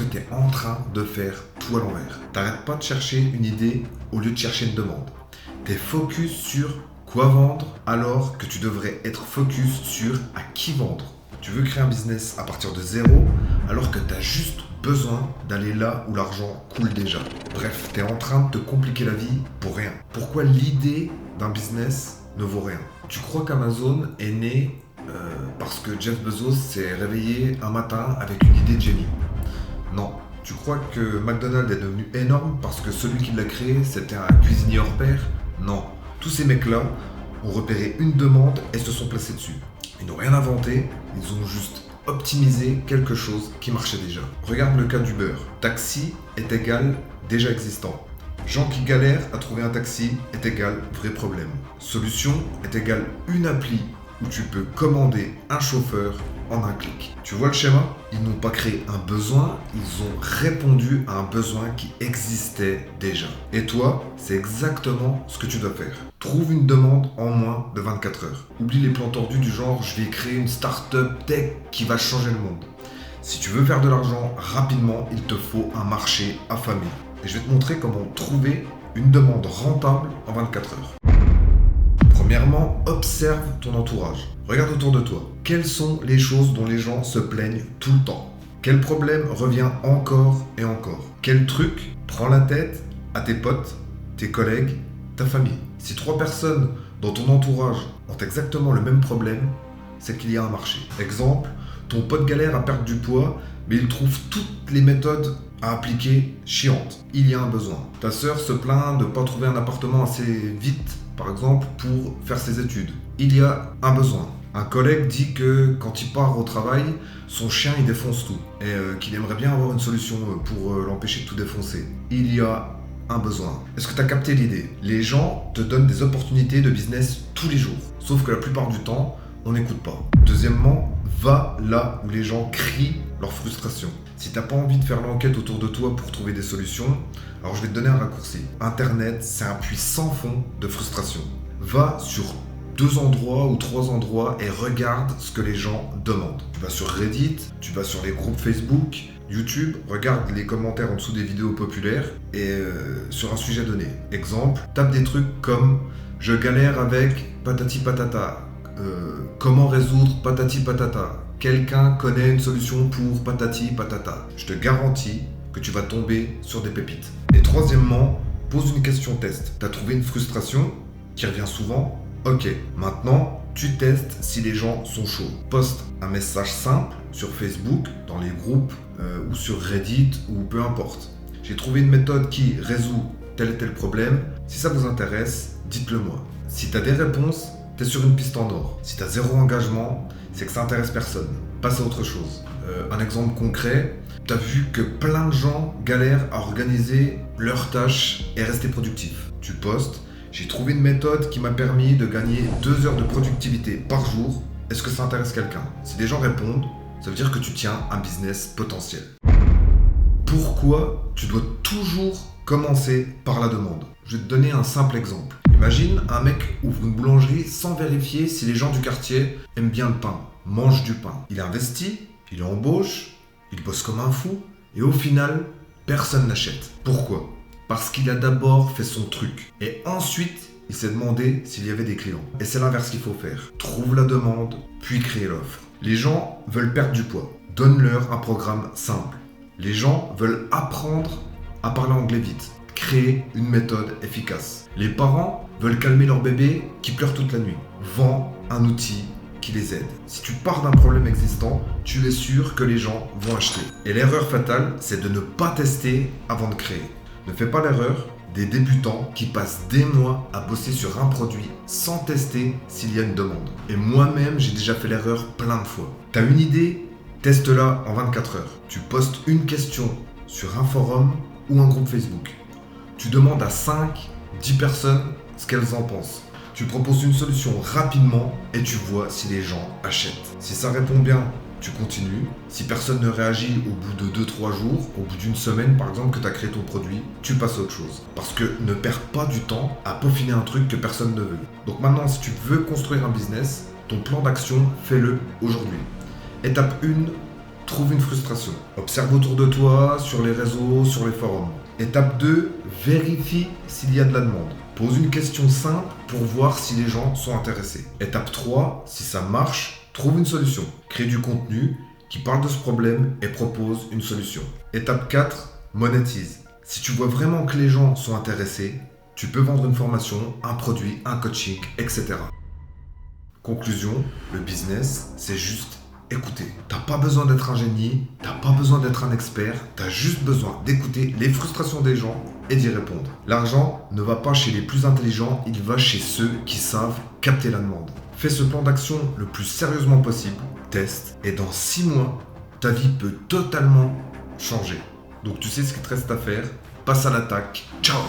que tu es en train de faire tout à l'envers. T'arrêtes pas de chercher une idée au lieu de chercher une demande. Tu es focus sur quoi vendre alors que tu devrais être focus sur à qui vendre. Tu veux créer un business à partir de zéro alors que tu as juste besoin d'aller là où l'argent coule déjà. Bref, tu es en train de te compliquer la vie pour rien. Pourquoi l'idée d'un business ne vaut rien? Tu crois qu'Amazon est né parce que Jeff Bezos s'est réveillé un matin avec une idée de génie? Non. Tu crois que McDonald's est devenu énorme parce que celui qui l'a créé c'était un cuisinier hors pair? Non. Tous ces mecs-là ont repéré une demande et se sont placés dessus. Ils n'ont rien inventé, ils ont juste optimisé quelque chose qui marchait déjà. Regarde le cas d'Uber. Taxi est égal déjà existant. Gens qui galèrent à trouver un taxi est égal vrai problème. Solution est égal une appli où tu peux commander un chauffeur en un clic. Tu vois le schéma? Ils n'ont pas créé un besoin, ils ont répondu à un besoin qui existait déjà. Et toi, c'est exactement ce que tu dois faire. Trouve une demande en moins de 24 heures. Oublie les plans tordus du genre je vais créer une start-up tech qui va changer le monde. Si tu veux faire de l'argent rapidement, il te faut un marché affamé. Et je vais te montrer comment trouver une demande rentable en 24 heures. Premièrement, observe ton entourage. Regarde autour de toi. Quelles sont les choses dont les gens se plaignent tout le temps? Quel problème revient encore et encore? Quel truc prend la tête à tes potes, tes collègues, ta famille? Si 3 personnes dans ton entourage ont exactement le même problème, c'est qu'il y a un marché. Exemple, ton pote galère à perdre du poids, mais il trouve toutes les méthodes à appliquer chiantes. Il y a un besoin. Ta sœur se plaint de ne pas trouver un appartement assez vite, par exemple, pour faire ses études. Il y a un besoin. Un collègue dit que quand il part au travail, son chien il défonce tout et qu'il aimerait bien avoir une solution pour l'empêcher de tout défoncer. Il y a un besoin. Est-ce que tu as capté l'idée? Les gens te donnent des opportunités de business tous les jours. Sauf que la plupart du temps, on n'écoute pas. Deuxièmement, va là où les gens crient leur frustration. Si tu n'as pas envie de faire l'enquête autour de toi pour trouver des solutions, alors je vais te donner un raccourci. Internet, c'est un puits sans fond de frustration. Va sur 2 endroits ou 3 endroits et regarde ce que les gens demandent. Tu vas sur Reddit, tu vas sur les groupes Facebook, YouTube, regarde les commentaires en dessous des vidéos populaires et sur un sujet donné. Exemple, tape des trucs comme « Je galère avec patati patata ». Comment résoudre patati patata? Quelqu'un connaît une solution pour patati patata? Je te garantis que tu vas tomber sur des pépites. Et troisièmement, pose une question test. Tu as trouvé une frustration qui revient souvent? Ok, maintenant tu testes si les gens sont chauds. Poste un message simple sur Facebook, dans les groupes ou sur Reddit ou peu importe. J'ai trouvé une méthode qui résout tel et tel problème. Si ça vous intéresse, dites-le moi. Si tu as des réponses, t'es sur une piste en or. Si t'as 0 engagement, c'est que ça intéresse personne. Passe à autre chose. Un exemple concret, t'as vu que plein de gens galèrent à organiser leurs tâches et rester productifs. Tu postes, j'ai trouvé une méthode qui m'a permis de gagner 2 heures de productivité par jour. Est-ce que ça intéresse quelqu'un? Si des gens répondent, ça veut dire que tu tiens un business potentiel. Pourquoi tu dois toujours commencer par la demande? Je vais te donner un simple exemple. Imagine un mec ouvre une boulangerie sans vérifier si les gens du quartier aiment bien le pain, mangent du pain. Il investit, il embauche, il bosse comme un fou et au final, personne n'achète. Pourquoi? Parce qu'il a d'abord fait son truc et ensuite, il s'est demandé s'il y avait des clients. Et c'est l'inverse qu'il faut faire. Trouve la demande, puis crée l'offre. Les gens veulent perdre du poids. Donne-leur un programme simple. Les gens veulent apprendre à parler anglais vite. Créer une méthode efficace. Les parents veulent calmer leur bébé qui pleure toute la nuit. Vends un outil qui les aide. Si tu pars d'un problème existant, tu es sûr que les gens vont acheter. Et l'erreur fatale, c'est de ne pas tester avant de créer. Ne fais pas l'erreur des débutants qui passent des mois à bosser sur un produit sans tester s'il y a une demande. Et moi-même, j'ai déjà fait l'erreur plein de fois. T'as une idée? Teste-la en 24 heures. Tu postes une question sur un forum ou un groupe Facebook. Tu demandes à 5-10 personnes ce qu'elles en pensent. Tu proposes une solution rapidement et tu vois si les gens achètent. Si ça répond bien, tu continues. Si personne ne réagit au bout de 2-3 jours, au bout d'une semaine par exemple que tu as créé ton produit, tu passes à autre chose. Parce que ne perds pas du temps à peaufiner un truc que personne ne veut. Donc maintenant, si tu veux construire un business, ton plan d'action, fais-le aujourd'hui. Étape 1, trouve une frustration. Observe autour de toi, sur les réseaux, sur les forums. Étape 2, vérifie s'il y a de la demande. Pose une question simple pour voir si les gens sont intéressés. Étape 3, si ça marche, trouve une solution. Crée du contenu qui parle de ce problème et propose une solution. Étape 4, monétise. Si tu vois vraiment que les gens sont intéressés, tu peux vendre une formation, un produit, un coaching, etc. Conclusion, le business, c'est juste écouter. T'as pas besoin d'être un génie, t'as pas besoin d'être un expert, t'as juste besoin d'écouter les frustrations des gens et d'y répondre. L'argent ne va pas chez les plus intelligents, il va chez ceux qui savent capter la demande. Fais ce plan d'action le plus sérieusement possible, teste, et dans 6 mois, ta vie peut totalement changer. Donc tu sais ce qu'il te reste à faire, passe à l'attaque, ciao!